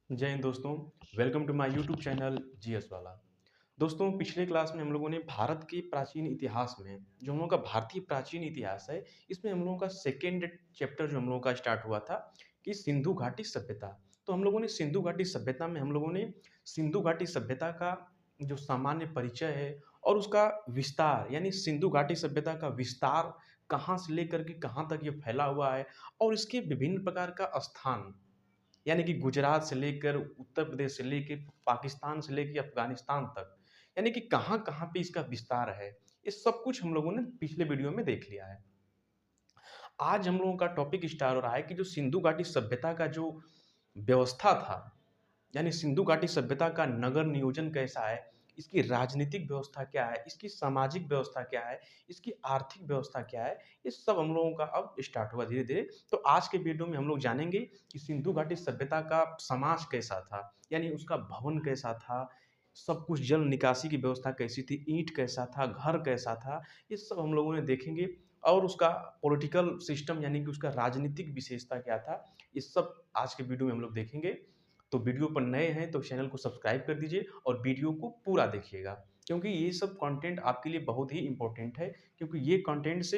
जय हिंद दोस्तों। Welcome to my YouTube channel GS वाला। दोस्तों, पिछले क्लास में हम लोगों ने भारत के प्राचीन इतिहास में जो हम लोगों का भारतीय प्राचीन इतिहास है, इसमें हम लोगों का सेकेंड चैप्टर जो हम लोगों का स्टार्ट हुआ था कि सिंधु घाटी सभ्यता। तो हम लोगों ने सिंधु घाटी सभ्यता में हम लोगों ने सिंधु घाटी सभ्यता का जो सामान्य परिचय है और उसका विस्तार, यानी सिंधु घाटी सभ्यता का विस्तार कहाँ से लेकर के कहाँ तक ये फैला हुआ है और इसके विभिन्न प्रकार का स्थान, यानी कि गुजरात से लेकर उत्तर प्रदेश से लेके पाकिस्तान से लेके अफ़गानिस्तान तक, यानी कि कहाँ-कहाँ पे इसका विस्तार है। ये सब कुछ हम लोगों ने पिछले वीडियो में देख लिया है। आज हम लोगों का टॉपिक स्टार्ट हो रहा है कि जो सिंधु घाटी सभ्यता का जो व्यवस्था था, यानी सिंधु घाटी सभ्यता का नगर नियोजन कैसा है, इसकी राजनीतिक व्यवस्था क्या है, इसकी सामाजिक व्यवस्था क्या है, इसकी आर्थिक व्यवस्था क्या है, ये सब हम लोगों का अब स्टार्ट हुआ धीरे-धीरे। तो आज के वीडियो में हम लोग जानेंगे कि सिंधु घाटी सभ्यता का समाज कैसा था, यानी उसका भवन कैसा था, सब कुछ जल निकासी की व्यवस्था कैसी थी, ईंट कैसा था, घर कैसा था, ये सब हम लोगों ने देखेंगे। और उसका पॉलिटिकल सिस्टम, यानी कि उसका राजनीतिक विशेषता क्या था, ये सब आज के वीडियो में हम लोग देखेंगे। तो वीडियो पर नए हैं तो चैनल को सब्सक्राइब कर दीजिए और वीडियो को पूरा देखिएगा, क्योंकि ये सब कंटेंट आपके लिए बहुत ही इम्पोर्टेंट है। क्योंकि ये कंटेंट से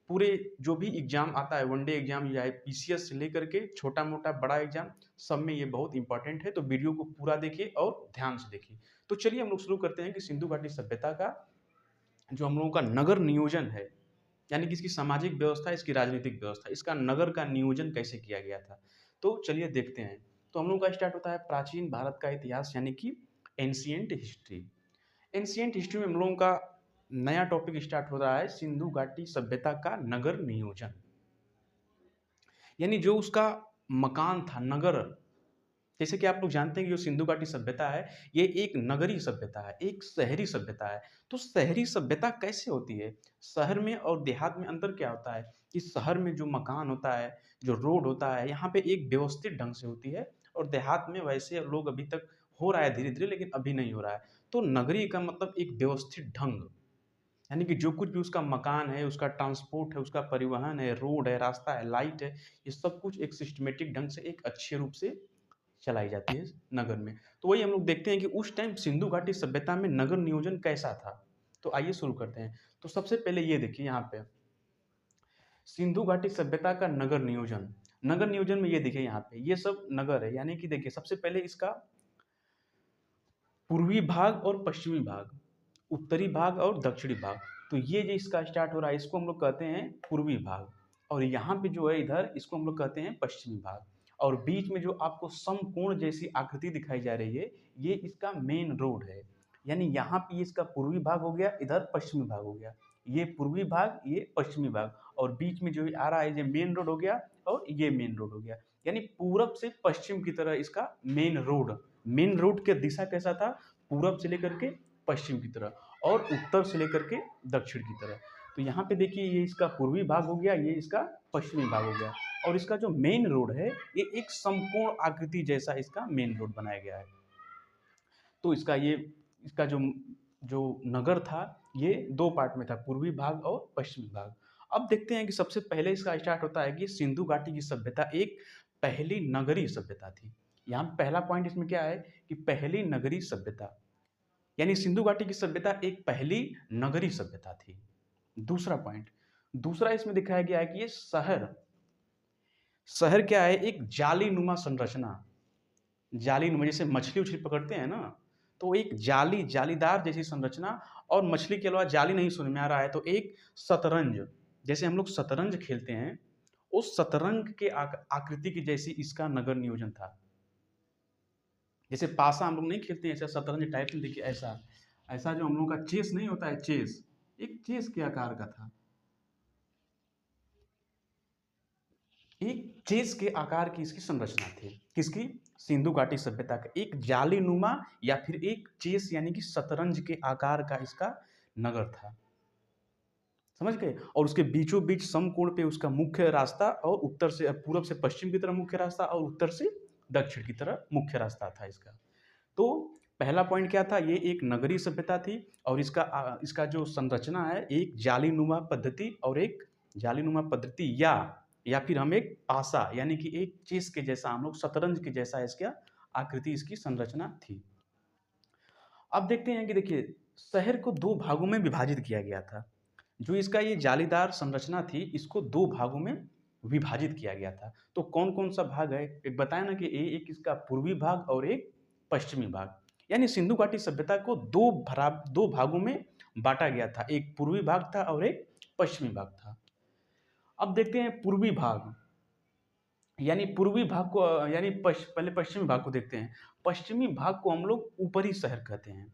पूरे जो भी एग्जाम आता है, वनडे एग्जाम या पीसीएस से लेकर के छोटा मोटा बड़ा एग्जाम, सब में ये बहुत इंपॉर्टेंट है। तो वीडियो को पूरा देखिए और ध्यान से देखिए। तो चलिए हम लोग शुरू करते हैं कि सिंधु घाटी सभ्यता का जो हम लोगों का नगर नियोजन है, यानी कि इसकी सामाजिक व्यवस्था, इसकी राजनीतिक व्यवस्था, इसका नगर का नियोजन कैसे किया गया था। तो चलिए देखते हैं। तो हम लोग का स्टार्ट होता है प्राचीन भारत का इतिहास, यानी कि एंशिएंट हिस्ट्री। एंशिएंट हिस्ट्री में हम लोगों का नया टॉपिक स्टार्ट हो रहा है सिंधु घाटी सभ्यता का नगर नियोजन, यानी जो उसका मकान था, नगर। जैसे कि आप लोग जानते हैं कि जो सिंधु घाटी सभ्यता है, ये एक नगरीय सभ्यता है, एक शहरी सभ्यता है। तो शहरी सभ्यता कैसे होती है? शहर में और देहात में अंतर क्या होता है कि शहर में जो मकान होता है, जो रोड होता है, यहाँ पे एक व्यवस्थित ढंग से होती है, और देहात में वैसे लोग अभी तक हो रहा है धीरे-धीरे, लेकिन अभी नहीं हो रहा है। तो नगरीय का मतलब एक व्यवस्थित ढंग, यानी कि जो कुछ भी उसका मकान है, उसका ट्रांसपोर्ट है, उसका परिवहन है, रोड है, रास्ता है, लाइट है, ये सब कुछ एक सिस्टमैटिक ढंग से, एक अच्छे रूप से चलाई जाती है नगर में। तो वही हम लोग देखते हैं कि उस टाइम सिंधु घाटी सभ्यता में नगर नियोजन कैसा था। तो आइए शुरू करते हैं। तो सबसे पहले ये देखिए यहाँ पे सिंधु घाटी सभ्यता का नगर नियोजन। नगर नियोजन में ये देखिए यहाँ पे ये सब नगर है, यानी कि देखिए सबसे पहले इसका पूर्वी भाग और पश्चिमी भाग, उत्तरी भाग और दक्षिणी भाग। तो ये जो इसका स्टार्ट हो रहा है, इसको हम लोग कहते हैं पूर्वी भाग, और यहाँ पे जो है इधर, इसको हम लोग कहते हैं पश्चिमी भाग। और बीच में जो आपको समकोण जैसी आकृति दिखाई जा रही है, ये इसका मेन रोड है। यानी यहाँ पे इसका पूर्वी भाग हो गया, इधर पश्चिमी भाग हो गया। ये पूर्वी भाग, ये पश्चिमी भाग, और बीच में जो आ रहा है ये मेन रोड हो गया, और ये मेन रोड हो गया। यानी पूरब से पश्चिम की तरह इसका मेन रोड की दिशा कैसा था, पूरब से लेकर के पश्चिम की तरह और उत्तर से लेकर के दक्षिण की तरह। तो यहाँ पे देखिए ये इसका पूर्वी भाग हो गया, ये इसका पश्चिमी भाग हो गया, और इसका जो मेन रोड है, ये एक समकोण आकृति जैसा इसका मेन रोड बनाया गया है। तो इसका जो जो नगर था, ये दो पार्ट में था, पूर्वी भाग और पश्चिमी भाग। अब देखते हैं कि सबसे पहले इसका स्टार्ट होता है कि सिंधु घाटी की सभ्यता एक पहली नगरीय सभ्यता थी। यहाँ पे पहला पॉइंट इसमें क्या है कि पहली नगरीय सभ्यता, यानी सिंधु घाटी की सभ्यता एक पहली नगरीय सभ्यता थी। दूसरा पॉइंट, दूसरा इसमें दिखाया गया है कि ये शहर शहर क्या है, एक जालीनुमा संरचना। जालीनुमा जैसे मछली उछली पकड़ते हैं ना, तो एक जालीदार जैसी संरचना। और मछली के अलावा जाली नहीं सुन में आ रहा है, तो एक शतरंज, जैसे हम लोग शतरंज खेलते हैं, उस शतरंज के आकृति की जैसी इसका नगर नियोजन था। जैसे पासा हम लोग नहीं खेलते हैं, ऐसा शतरंज टाइप में देखिए, ऐसा ऐसा जो हम लोग का चेस नहीं होता है, चेस एक चेस के आकार का था, एक चेस के आकार की इसकी संरचना थी। किसकी? सिंधु घाटी सभ्यता का एक जालीनुमा या फिर एक चेस यानी कि शतरंज के आकार का इसका नगर था। समझ गए? और उसके बीचों बीच समकोण पे उसका मुख्य रास्ता, और उत्तर से पूरब से पश्चिम की तरफ मुख्य रास्ता, और उत्तर से दक्षिण की तरफ मुख्य रास्ता था इसका। तो पहला पॉइंट क्या था, ये एक नगरीय सभ्यता थी, और इसका जो संरचना है, एक जालीनुमा पद्धति, और एक जालीनुमा पद्धति या फिर हम एक पासा यानी कि एक चेस के जैसा, हम लोग शतरंज के जैसा इसका आकृति इसकी संरचना थी। अब देखते हैं कि देखिए शहर को 2 भागों में विभाजित किया गया था। जो इसका ये जालीदार संरचना थी, इसको 2 भागों में विभाजित किया गया था। तो कौन-कौन सा भाग है? एक बताया ना कि एक इसका पूर्वी भाग और एक पश्चिमी भाग। यानी सिंधु घाटी सभ्यता को 2 भागों में बाँटा गया था। एक पूर्वी भाग था और एक पश्चिमी भाग था। अब देखते हैं पूर्वी भाग, यानी पूर्वी भाग को यानी पहले पश्चिमी भाग को देखते हैं। पश्चिमी भाग को हम लोग ऊपरी शहर कहते हैं।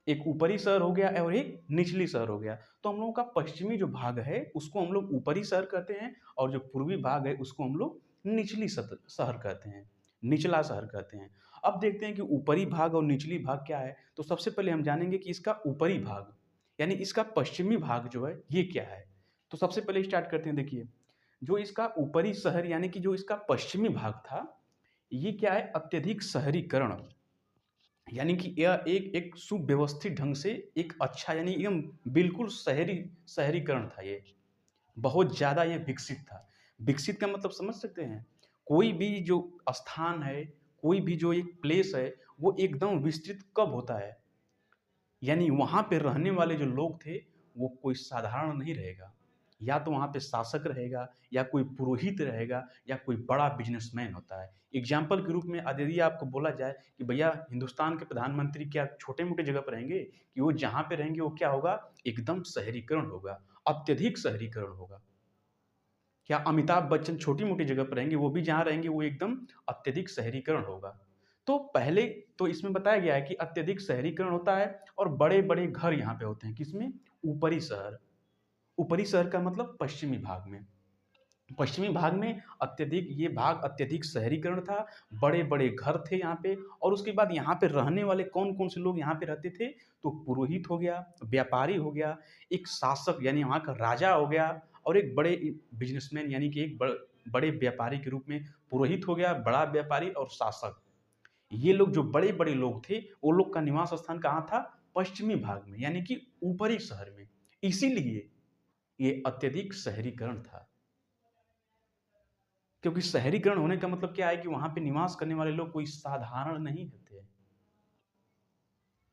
एक ऊपरी शहर हो गया और एक निचली शहर हो गया। तो हम लोगों का पश्चिमी जो भाग है उसको हम लोग ऊपरी शहर कहते हैं और जो पूर्वी भाग है उसको हम लोग निचली शहर कहते हैं, निचला शहर कहते हैं। अब देखते हैं कि ऊपरी भाग और निचली भाग क्या है। तो सबसे पहले हम जानेंगे कि इसका ऊपरी भाग यानी इसका पश्चिमी भाग जो है ये क्या है। तो सबसे पहले स्टार्ट करते हैं। देखिए जो इसका ऊपरी शहर यानी कि जो इसका पश्चिमी भाग था, ये क्या है, अत्यधिक शहरीकरण, यानी कि यह एक एक सुव्यवस्थित ढंग से एक अच्छा यानी एकदम बिल्कुल शहरीकरण था ये। बहुत ज़्यादा ये विकसित था। विकसित का मतलब समझ सकते हैं? कोई भी जो स्थान है, कोई भी जो एक प्लेस है, वो एकदम विस्तृत कब होता है? यानी वहाँ पे रहने वाले जो लोग थे, वो कोई साधारण नहीं रहेगा। या तो वहाँ पे शासक रहेगा, या कोई पुरोहित रहेगा, या कोई बड़ा बिज़नेसमैन होता है। एग्ज़ाम्पल के रूप में यदि आपको बोला जाए कि भैया हिंदुस्तान के प्रधानमंत्री क्या छोटे-मोटे जगह पे रहेंगे? कि वो जहाँ पे रहेंगे वो क्या होगा? एकदम शहरीकरण होगा, अत्यधिक शहरीकरण होगा। क्या अमिताभ बच्चन छोटी-मोटी जगह पर रहेंगे? वो भी जहाँ रहेंगे वो एकदम अत्यधिक शहरीकरण होगा। तो पहले तो इसमें बताया गया है कि अत्यधिक शहरीकरण होता है और बड़े-बड़े घर यहाँ पे होते हैं। किसमें? ऊपरी शहर। ऊपरी शहर का मतलब पश्चिमी भाग में। पश्चिमी भाग में अत्यधिक ये भाग अत्यधिक शहरीकरण था, बड़े-बड़े घर थे यहाँ पे और उसके बाद यहाँ पे रहने वाले कौन-कौन से लोग यहाँ पे रहते थे? तो पुरोहित हो गया, व्यापारी हो गया, एक शासक यानी वहाँ का राजा हो गया और एक बड़े बिज़नेसमैन यानी कि एक बड़े व्यापारी के रूप में पुरोहित हो गया, बड़ा व्यापारी और शासक। ये लोग जो बड़े-बड़े लोग थे, वो लोग का निवास स्थान कहाँ था? पश्चिमी भाग में, यानी कि ऊपरी शहर में। इसीलिए ये अत्यधिक शहरीकरण था। क्योंकि शहरीकरण होने का मतलब क्या है कि वहाँ पे निवास करने वाले लोग कोई साधारण नहीं होते।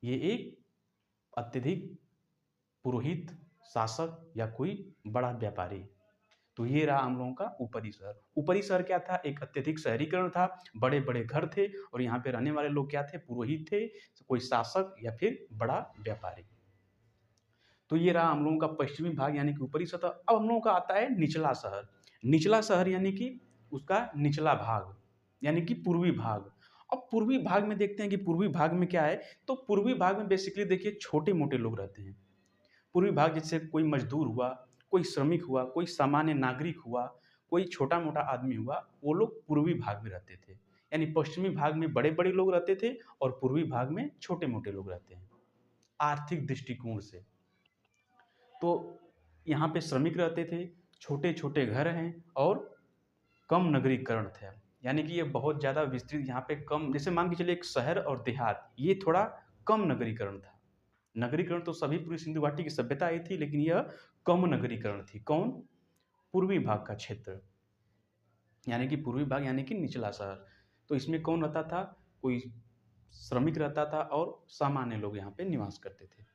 ये एक अत्यधिक पुरोहित, शासक या कोई बड़ा व्यापारी। तो ये रहा हम लोगों का ऊपरी शहर। ऊपरी शहर क्या था? एक अत्यधिक शहरीकरण था, बड़े-बड़े घर थे और यहाँ पे रहने वाले लोग क्या थे? पुरोहित थे, कोई शासक या फिर बड़ा व्यापारी। तो ये रहा हम लोगों का पश्चिमी भाग यानी कि ऊपरी सतह। अब हम लोगों का आता है निचला शहर। निचला शहर यानी कि उसका निचला भाग, यानी कि पूर्वी भाग। अब पूर्वी भाग में देखते हैं कि पूर्वी भाग में क्या है, तो पूर्वी भाग में बेसिकली देखिए छोटे-मोटे लोग रहते हैं। पूर्वी भाग जैसे कोई मज़दूर हुआ, कोई श्रमिक हुआ, कोई सामान्य नागरिक हुआ, कोई छोटा-मोटा आदमी हुआ, वो लोग पूर्वी भाग में रहते थे। यानी पश्चिमी भाग में बड़े-बड़े लोग रहते थे और पूर्वी भाग में छोटे-मोटे लोग रहते हैं, आर्थिक दृष्टिकोण से। तो यहाँ पे श्रमिक रहते थे, छोटे-छोटे घर हैं और कम नगरीकरण थे। यानी कि ये बहुत ज़्यादा विस्तृत यहाँ पे कम, जैसे मान के चलिए एक शहर और देहात, ये थोड़ा कम नगरीकरण था। नगरीकरण तो सभी पूरी सिंधु घाटी की सभ्यता आई थी, लेकिन यह कम नगरीकरण थी। कौन? पूर्वी भाग का क्षेत्र, यानी कि पूर्वी भाग यानी कि निचला शहर। तो इसमें कौन रहता था? कोई श्रमिक रहता था और सामान्य लोग यहाँ पे निवास करते थे।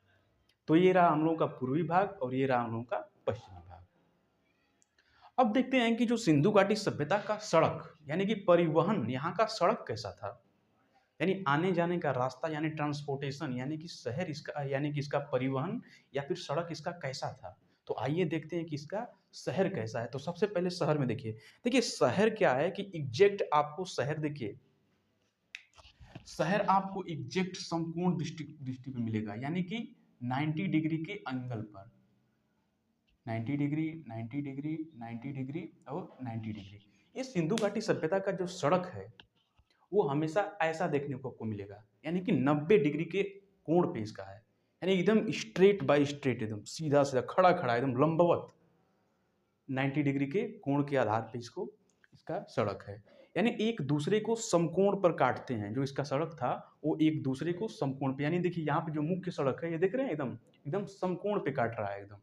तो ये रहा हम लोगों का पूर्वी भाग और ये रहा हम लोगों का पश्चिमी भाग। अब देखते हैं कि जो सिंधु घाटी सभ्यता का सड़क यानी कि परिवहन, यहाँ का सड़क कैसा था? यानी आने-जाने का रास्ता यानी ट्रांसपोर्टेशन, यानी कि शहर इसका यानी कि इसका परिवहन या फिर सड़क इसका कैसा था? तो आइए देखते हैं कि इसका शहर कैसा है। तो सबसे पहले शहर में देखिए शहर क्या है कि एग्ज़ैक्ट आपको शहर देखिए, शहर आपको एग्ज़ैक्ट समकोण दृष्टि पे मिलेगा, यानी कि 90 डिग्री के एंगल पर। 90 डिग्री, 90 डिग्री, 90 डिग्री और 90 डिग्री। ये सिंधु घाटी सभ्यता का जो सड़क है, वो हमेशा ऐसा देखने को आपको मिलेगा, यानी कि 90 डिग्री के कोण पे इसका है। यानी एकदम स्ट्रेट बाय स्ट्रेट, एकदम सीधा-सीधा, खड़ा-खड़ा, एकदम लंबवत 90 डिग्री के कोण के आधार पे इसका सड़क है। यानी एक दूसरे को समकोण पर काटते हैं। जो इसका सड़क था, वो एक दूसरे को समकोण पे, यानी देखिए यहाँ पे जो मुख्य सड़क है, ये देख रहे हैं एकदम एकदम समकोण पे काट रहा है एकदम।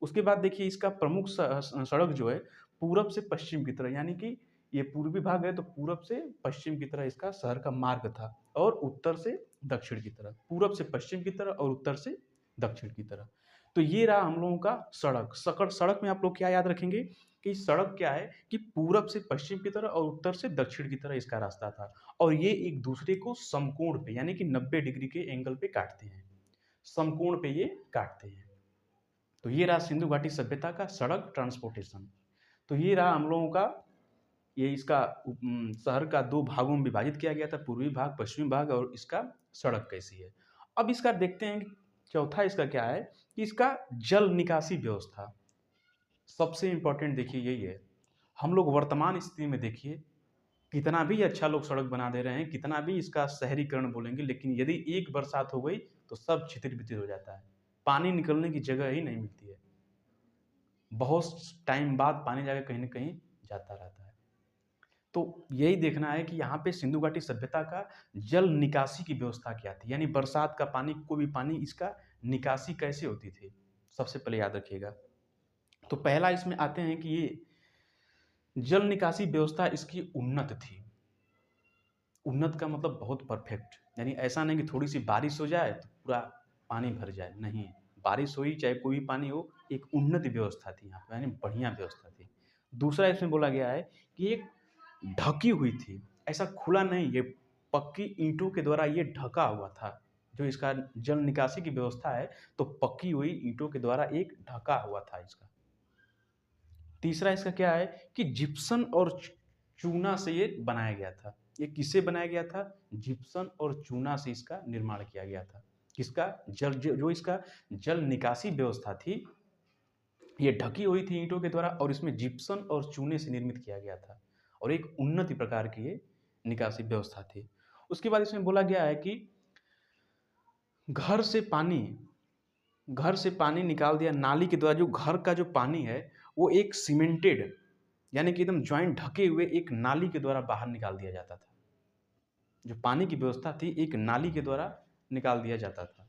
उसके बाद देखिए इसका प्रमुख सड़क जो है पूरब से पश्चिम की तरफ, यानी कि ये पूर्वी भाग है तो पूरब से पश्चिम की तरह इसका शहर का मार्ग था, और उत्तर से दक्षिण की तरफ, पूरब से पश्चिम की तरफ और उत्तर से दक्षिण की तरफ। तो ये रहा हम लोगों का सड़क। सड़क में आप लोग क्या याद रखेंगे कि सड़क क्या है कि पूरब से पश्चिम की तरफ और उत्तर से दक्षिण की तरफ इसका रास्ता था, और ये एक दूसरे को समकोण पे यानी कि 90 डिग्री के एंगल पे काटते हैं, समकोण पे ये काटते हैं। तो ये रहा सिंधु घाटी सभ्यता का सड़क ट्रांसपोर्टेशन। तो ये रहा हम लोगों का, ये इसका शहर का दो भागों में विभाजित किया गया था, पूर्वी भाग पश्चिमी भाग, और इसका सड़क कैसी है। अब इसका देखते हैं चौथा इसका क्या है कि इसका जल निकासी व्यवस्था। सबसे इंपॉर्टेंट देखिए यही है। हम लोग वर्तमान स्थिति में देखिए, कितना भी अच्छा लोग सड़क बना दे रहे हैं, कितना भी इसका शहरीकरण बोलेंगे, लेकिन यदि एक बरसात हो गई तो सब छितिर-बितिर हो जाता है। पानी निकलने की जगह ही नहीं मिलती है। बहुत टाइम बाद पानी जाके कहीं न कहीं जाता रहता है। तो यही देखना है कि यहाँ पे सिंधु घाटी सभ्यता का जल निकासी की व्यवस्था क्या थी, यानी बरसात का पानी, कोई भी पानी, इसका निकासी कैसे होती थी, सबसे पहले याद रखिएगा। तो पहला इसमें आते हैं कि ये जल निकासी व्यवस्था इसकी उन्नत थी। उन्नत का मतलब बहुत परफेक्ट, यानी ऐसा नहीं कि थोड़ी सी बारिश हो जाए तो पूरा पानी भर जाए, नहीं, बारिश हुई चाहे कोई भी पानी हो, एक उन्नत व्यवस्था थी यहाँ पे, यानी बढ़िया व्यवस्था थी। दूसरा इसमें बोला गया है कि एक ढकी हुई थी, ऐसा खुला नहीं, ये पक्की ईंटों के द्वारा ये ढका हुआ था। जो इसका जल निकासी की व्यवस्था है तो पक्की हुई ईंटों के द्वारा एक ढका हुआ था इसका। तीसरा इसका क्या है कि जिप्सन और चूना से ये बनाया गया था। ये किससे बनाया गया था? जिप्सन और चूना से इसका निर्माण किया गया था। किसका? जो इसका जल निकासी व्यवस्था थी, ये ढकी हुई थी ईंटों के द्वारा, और इसमें जिप्सन और चूने से निर्मित किया गया था, और एक उन्नति प्रकार की ये निकासी व्यवस्था थी। उसके बाद इसमें बोला गया है कि घर से पानी निकाल दिया नाली के द्वारा। जो घर का जो पानी है वो एक सीमेंटेड, यानी कि एकदम ज्वाइंट ढके हुए एक नाली के द्वारा बाहर निकाल दिया जाता था। जो पानी की व्यवस्था थी एक नाली के द्वारा निकाल दिया जाता था।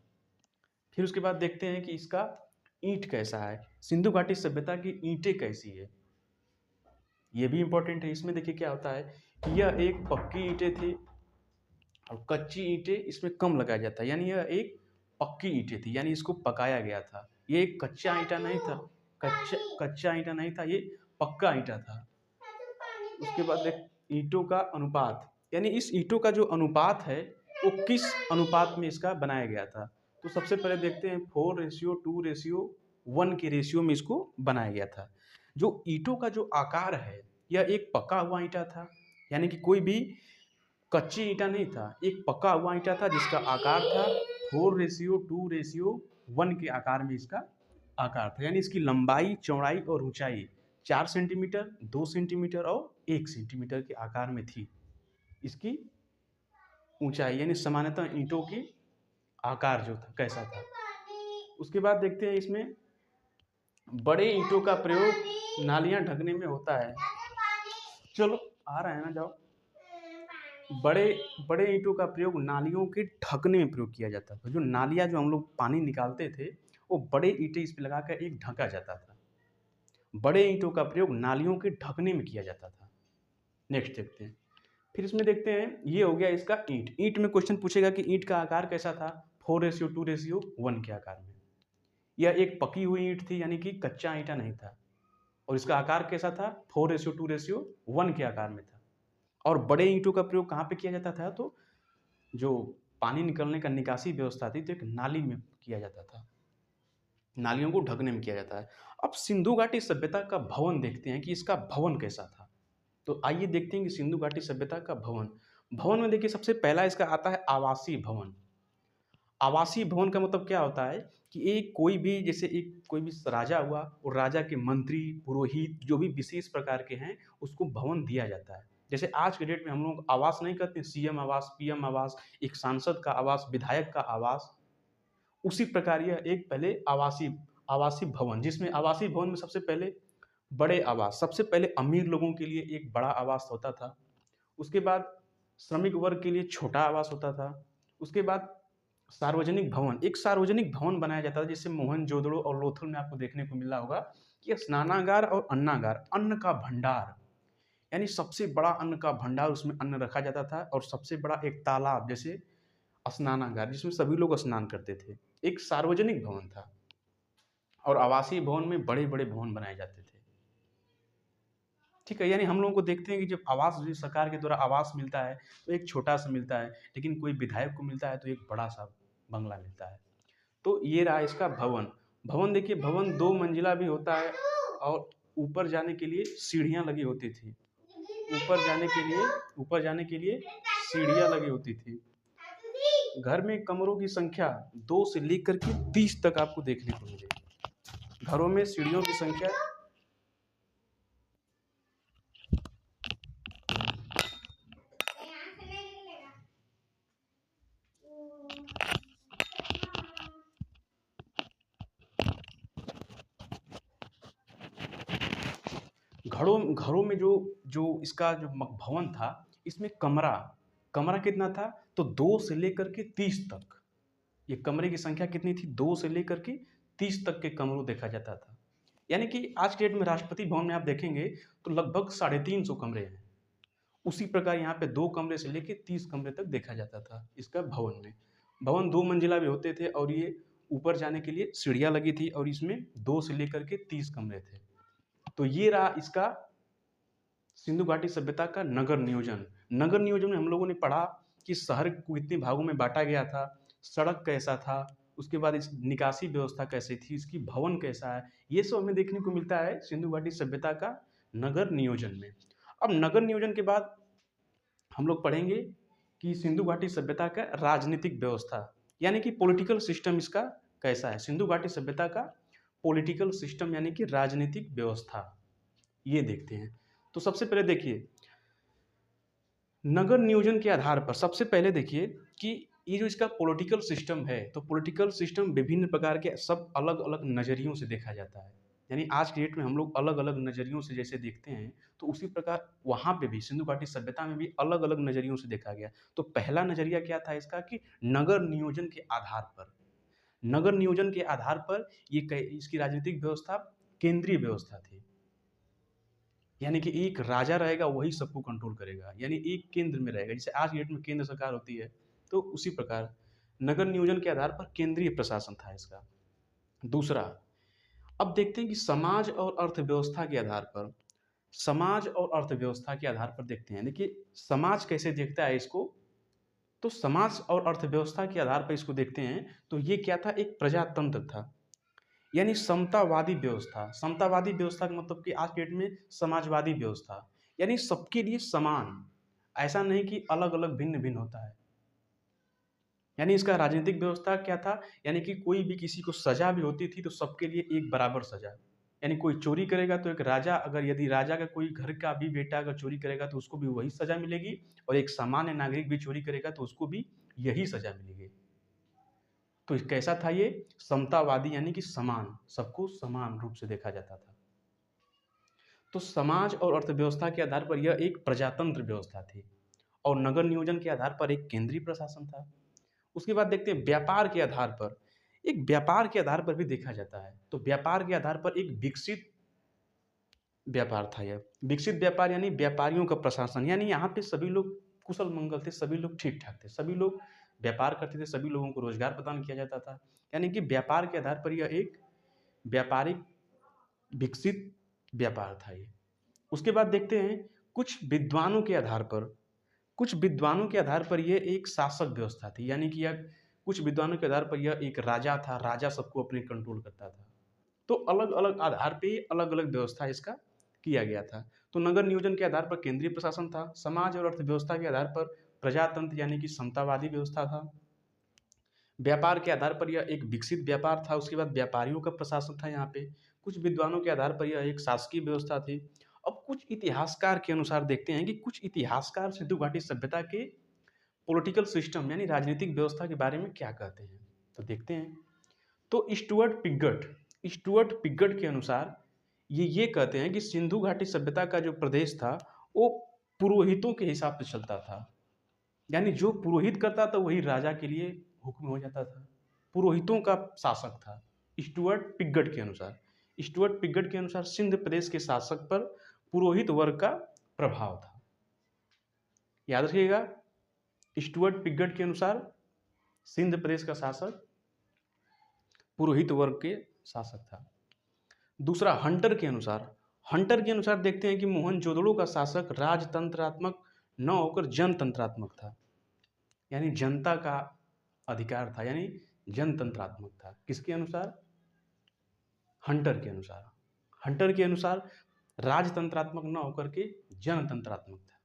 फिर उसके बाद देखते हैं कि इसका ईंट कैसा है, सिंधु घाटी सभ्यता की ईंटें कैसी है, ये भी इंपॉर्टेंट है। इसमें देखिए क्या होता है कि यह एक पक्की ईंटें थी, और कच्ची ईंटें इसमें कम लगाया जाता है, यानी यह एक पक्की ईंटें थी, यानी इसको पकाया गया था। ये एक कच्चा ईंटा नहीं था, कच्चा ईंटा नहीं था, ये पक्का ईंटा था। उसके बाद देख ईंटों का अनुपात, यानी इस ईंटों का जो अनुपात है वो किस अनुपात में इसका बनाया गया था। तो सबसे पहले देखते हैं 4:2:1 के रेशियो में इसको बनाया गया था। जो ईंटों का जो आकार है, यह एक पका हुआ ईंटा था, यानी कि कोई भी कच्ची ईंटा नहीं था, एक पका हुआ ईंटा था जिसका आकार था 4:2:1 के आकार में इसका आकार था, यानी इसकी लंबाई, चौड़ाई और ऊंचाई 4 सेंटीमीटर, 2 सेंटीमीटर और 1 सेंटीमीटर के आकार में थी इसकी ऊंचाई, यानी सामान्यतः ईंटों की आकार जो था कैसा था। उसके बाद देखते हैं इसमें बड़े ईंटों का प्रयोग नालियां ढकने में होता है। चलो आ रहा है ना, जाओ। बड़े ईंटों का प्रयोग नालियों के ढकने में प्रयोग किया जाता था। जो नालियां जो हम लोग पानी निकालते थे वो बड़े ईंटें इस पे लगाकर एक ढका जाता था। बड़े ईंटों का प्रयोग नालियों के ढकने में किया जाता था। नेक्स्ट देखते हैं। फिर इसमें देखते हैं, ये हो गया इसका ईंट। ईंट में क्वेश्चन पूछेगा कि ईंट का आकार कैसा था, 4:2:1 के आकार में। यह एक पकी हुई ईंट थी, यानी कि कच्चा ईंटा नहीं था, और इसका आकार कैसा था, 4:2:1 के आकार में था। और बड़े ईंटों का प्रयोग कहाँ पे किया जाता था, तो जो पानी निकलने का निकासी व्यवस्था थी तो एक नाली में किया जाता था, नालियों को ढकने में किया जाता है। अब सिंधु घाटी सभ्यता का भवन देखते हैं कि इसका भवन कैसा था। तो आइए देखते हैं कि सिंधु घाटी सभ्यता का भवन में देखिए सबसे पहला इसका आता है आवासीय भवन। आवासीय भवन का मतलब क्या होता है कि एक कोई भी, जैसे एक कोई भी राजा हुआ और राजा के मंत्री, पुरोहित, जो भी विशेष प्रकार के हैं उसको भवन दिया जाता है। जैसे आज के डेट में हम लोग आवास नहीं कहते, सीएम आवास, पीएम आवास, एक सांसद का आवास, विधायक का आवास, उसी प्रकार यह एक पहले आवासीय भवन, जिसमें आवासीय भवन में सबसे पहले बड़े आवास, सबसे पहले अमीर लोगों के लिए एक बड़ा आवास होता था। उसके बाद श्रमिक वर्ग के लिए छोटा आवास होता था। उसके बाद सार्वजनिक भवन, एक सार्वजनिक भवन बनाया जाता था, जैसे मोहनजोदड़ो और लोथल में आपको देखने को मिला होगा कि स्नानागार और अन्नागार, अन्न का भंडार, यानी सबसे बड़ा अन्न का भंडार, उसमें अन्न रखा जाता था, और सबसे बड़ा एक तालाब जैसे स्नानागार जिसमें सभी लोग स्नान करते थे। एक सार्वजनिक भवन था, और आवासीय भवन में बड़े-बड़े भवन बनाए जाते थे। ठीक है, यानी हम लोगों को देखते हैं कि जब आवास जो सरकार के द्वारा आवास मिलता है, तो एक छोटा-सा मिलता है, लेकिन कोई विधायक को मिलता है तो एक बड़ा-सा बंगला मिलता है। तो ये रहा इसका भवन। भवन देखिए, भवन 2 मंजिला भी होता है, और ऊपर जाने के लिए सीढ़ियाँ लगी होती थी। ऊपर जाने के लिए सीढ़ियाँ लगी होती थी। घर में कमरों की संख्या 2 से लेकर के 30 तक आपको देखने को मिलेगी। घरों में सीढ़ियों की संख्या घरों घरों में जो जो इसका जो भवन था, इसमें कमरा कमरा कितना था, तो 2 से लेकर के 30 तक। ये कमरे की संख्या कितनी थी, 2 से लेकर के 30 तक के कमरों देखा जाता था। यानी कि आज के डेट में राष्ट्रपति भवन में आप देखेंगे तो लगभग 350 कमरे हैं। उसी प्रकार यहाँ पे 2 कमरे से लेके 30 कमरे तक देखा जाता था इसका भवन में। भवन 2 मंजिला भी होते थे, और ये ऊपर जाने के लिए सीढ़ियाँ लगी थी, और इसमें 2 से लेकर के 30 कमरे थे। तो ये रहा इसका सिंधु घाटी सभ्यता का नगर नियोजन। नगर नियोजन में हम लोगों ने पढ़ा कि शहर को कितने भागों में बांटा गया था, सड़क कैसा था, उसके बाद इस निकासी व्यवस्था कैसी थी, इसकी भवन कैसा है, ये सब हमें देखने को मिलता है सिंधु घाटी सभ्यता का नगर नियोजन में। अब नगर नियोजन के बाद हम लोग पढ़ेंगे कि सिंधु घाटी सभ्यता का राजनीतिक व्यवस्था, यानी कि पॉलिटिकल सिस्टम इसका कैसा है। सिंधु घाटी सभ्यता का पॉलिटिकल सिस्टम यानी कि राजनीतिक व्यवस्था, ये देखते हैं। तो सबसे पहले देखिए, नगर नियोजन के आधार पर सबसे पहले देखिए कि ये जो इसका पॉलिटिकल सिस्टम है, तो पॉलिटिकल सिस्टम विभिन्न प्रकार के सब अलग-अलग नज़रियों से देखा जाता है। यानी आज की डेट में हम लोग अलग-अलग नज़रियों से जैसे देखते हैं, तो उसी प्रकार वहाँ पे भी सिंधु घाटी सभ्यता में भी अलग-अलग नज़रियों से देखा गया। तो पहला नज़रिया क्या था इसका कि नगर नियोजन के आधार पर। नगर नियोजन के आधार पर ये इसकी राजनीतिक व्यवस्था केंद्रीय व्यवस्था थी। यानी कि एक राजा रहेगा, वही सबको कंट्रोल करेगा, यानी एक केंद्र में रहेगा। जैसे आज की डेट में केंद्र सरकार होती है, तो उसी प्रकार नगर नियोजन के आधार पर केंद्रीय प्रशासन था इसका। दूसरा, अब देखते हैं कि समाज और अर्थव्यवस्था के आधार पर देखते हैं। देखिए, समाज कैसे देखता है इसको, तो समाज और अर्थव्यवस्था के आधार पर इसको देखते हैं। तो ये क्या था, एक प्रजातंत्र था, यानी समतावादी व्यवस्था। समतावादी व्यवस्था का मतलब कि आज के डेट में समाजवादी व्यवस्था, यानी सबके लिए समान, ऐसा नहीं कि अलग अलग भिन्न भिन्न होता है। यानी इसका राजनीतिक व्यवस्था क्या था, यानी कि कोई भी किसी को सजा भी होती थी तो सबके लिए एक बराबर सजा। यानी कोई चोरी करेगा तो एक राजा, अगर यदि राजा का कोई घर का भी बेटा अगर चोरी करेगा तो उसको भी वही सजा मिलेगी, और एक सामान्य नागरिक भी चोरी करेगा तो उसको भी यही सजा मिलेगी। तो कैसा था ये, समतावादी, यानी कि समान, सबको समान रूप से देखा जाता था। तो समाज और अर्थव्यवस्था के आधार पर यह एक प्रजातंत्र व्यवस्था थी, और नगर नियोजन के आधार पर एक केंद्रीय प्रशासन था। उसके बाद देखते हैं व्यापार के आधार पर, एक व्यापार के आधार पर भी देखा जाता है। तो व्यापार के आधार पर एक विकसित व्यापार था यह। विकसित व्यापार यानी व्यापारियों का प्रशासन, यानी यहाँ पे सभी लोग कुशल मंगल थे, सभी लोग ठीक ठाक थे, सभी लोग व्यापार करते थे, सभी लोगों को रोजगार प्रदान किया जाता था। यानी कि व्यापार के आधार पर यह एक व्यापारिक विकसित व्यापार था ये। उसके बाद देखते हैं कुछ विद्वानों के आधार पर यह एक शासक व्यवस्था थी, यानी कि यह कुछ विद्वानों के आधार पर यह एक राजा था, राजा सबको अपने कंट्रोल करता था। तो अलग अलग आधार पे अलग अलग व्यवस्था इसका किया गया था। तो नगर नियोजन के आधार पर केंद्रीय प्रशासन था, समाज और अर्थव्यवस्था के आधार पर प्रजातंत्र यानी कि समतावादी व्यवस्था था, व्यापार के आधार पर यह एक विकसित व्यापार था, उसके बाद व्यापारियों का प्रशासन था यहाँ पे, कुछ विद्वानों के आधार पर यह एक शासकीय व्यवस्था थी। अब कुछ इतिहासकार के अनुसार देखते हैं कि कुछ इतिहासकार सिंधु घाटी सभ्यता के पॉलिटिकल सिस्टम यानी राजनीतिक व्यवस्था के बारे में क्या कहते हैं, तो देखते हैं। तो स्टुअर्ट पिगट के अनुसार ये कहते हैं कि सिंधु घाटी सभ्यता का जो प्रदेश था वो पुरोहितों के हिसाब से चलता था, यानी जो पुरोहित करता था वही राजा के लिए हुक्म हो जाता था, पुरोहितों का शासक था स्टुअर्ट पिगट के अनुसार। सिंध प्रदेश के शासक पर पुरोहित वर्ग का प्रभाव था। याद रखिएगा, स्टुअर्ट पिगट के अनुसार सिंध प्रदेश का शासक पुरोहित वर्ग के शासक था। दूसरा, हंटर के अनुसार देखते हैं कि मोहनजोदड़ो का शासक राजतंत्रात्मक न होकर जनतंत्रात्मक था, यानी जनता का अधिकार था, यानी जनतंत्रात्मक था। किसके अनुसार? हंटर के अनुसार। हंटर के अनुसार राजतंत्रात्मक न होकर के जनतंत्रात्मक था।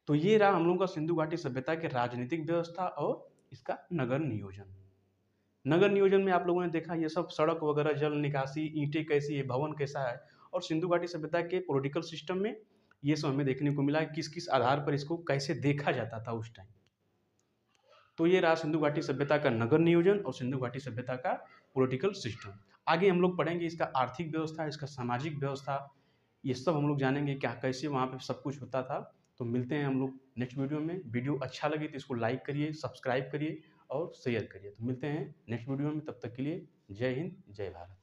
तो ये रहा हम लोगों का सिंधु घाटी सभ्यता के राजनीतिक व्यवस्था और इसका नगर नियोजन। नगर नियोजन में आप लोगों ने देखा ये सब सड़क वगैरह, जल निकासी, ईंटें कैसी है, भवन कैसा है, और सिंधु घाटी सभ्यता के पॉलिटिकल सिस्टम में ये सब हमें देखने को मिला, किस किस आधार पर इसको कैसे देखा जाता था उस टाइम। तो ये रहा सिंधु घाटी सभ्यता का नगर नियोजन और सिंधु घाटी सभ्यता का पॉलिटिकल सिस्टम। आगे हम लोग पढ़ेंगे इसका आर्थिक व्यवस्था, इसका सामाजिक व्यवस्था, ये सब हम लोग जानेंगे क्या कैसे वहाँ पे सब कुछ होता था। तो मिलते हैं हम लोग नेक्स्ट वीडियो में। वीडियो अच्छा लगे तो इसको लाइक करिए, सब्सक्राइब करिए और शेयर करिए। तो मिलते हैं नेक्स्ट वीडियो में, तब तक के लिए जय हिंद, जय भारत।